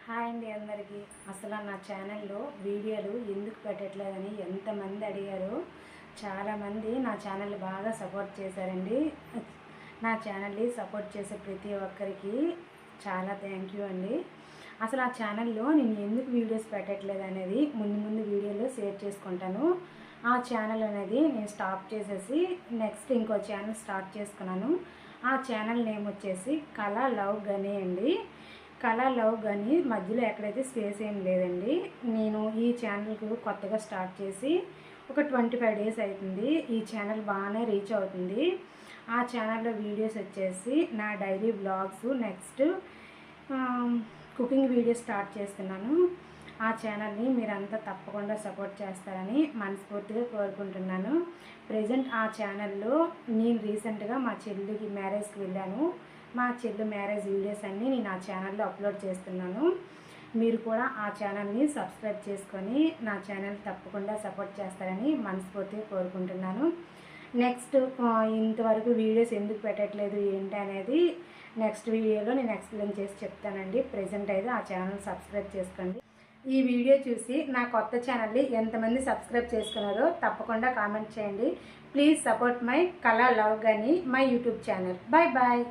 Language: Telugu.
హాయ్ అండి అందరికీ. అసలు నా ఛానల్లో వీడియోలు ఎందుకు పెట్టట్లేదని ఎంతమంది అడిగారు. చాలామంది నా ఛానల్ బాగా సపోర్ట్ చేశారండి. నా ఛానల్ని సపోర్ట్ చేసే ప్రతి ఒక్కరికి చాలా థ్యాంక్ యూ అండి. అసలు ఆ ఛానల్లో నేను ఎందుకు వీడియోస్ పెట్టట్లేదు అనేది ముందు వీడియోలో షేర్ చేసుకుంటాను. ఆ ఛానల్ అనేది నేను స్టాప్ చేసేసి నెక్స్ట్ ఇంకో ఛానల్ స్టార్ట్ చేసుకున్నాను. ఆ ఛానల్ నేమ్ వచ్చేసి కళా లవ్ గని అండి. కళా లవ్ గని మధ్యలో ఎక్కడైతే స్పేస్ ఏం లేదండి. నేను ఈ ఛానల్కు కొత్తగా స్టార్ట్ చేసి ఒక 25 డేస్ అవుతుంది. ఈ ఛానల్ బాగానే రీచ్ అవుతుంది. ఆ ఛానల్లో వీడియోస్ వచ్చేసి నా daily blogs, next cooking videos start చేస్తున్నాను. ఆ ఛానల్ని మీరంతా తప్పకుండా సపోర్ట్ చేస్తారని మనస్ఫూర్తిగా కోరుకుంటున్నాను. ప్రజెంట్ ఆ ఛానల్లో నేను రీసెంట్గా మా చెల్లికి మ్యారేజ్కి వెళ్ళాను. మా చెల్లి మ్యారేజ్ వీడియోస్ అన్నీ నేను ఆ ఛానల్లో అప్లోడ్ చేస్తున్నాను. మీరు కూడా ఆ ఛానల్ని సబ్స్క్రైబ్ చేసుకొని నా ఛానల్ తప్పకుండా సపోర్ట్ చేస్తారని మనస్ఫూర్తిగా కోరుకుంటున్నాను. నెక్స్ట్ ఇంతవరకు వీడియోస్ ఎందుకు పెట్టట్లేదు ఏంటి అనేది నెక్స్ట్ వీడియోలో నేను ఎక్స్ప్లెయిన్ చేసి చెప్తానండి. ప్రజెంట్ అయితే ఆ ఛానల్ సబ్స్క్రైబ్ చేసుకోండి. ఈ వీడియో చూసి నా కొత్త ఛానల్ని ఎంతమంది సబ్స్క్రైబ్ చేసుకున్నారో తప్పకుండా కామెంట్ చేయండి. ప్లీజ్ సపోర్ట్ మై కళా లవ్ గని my YouTube channel. Bye bye.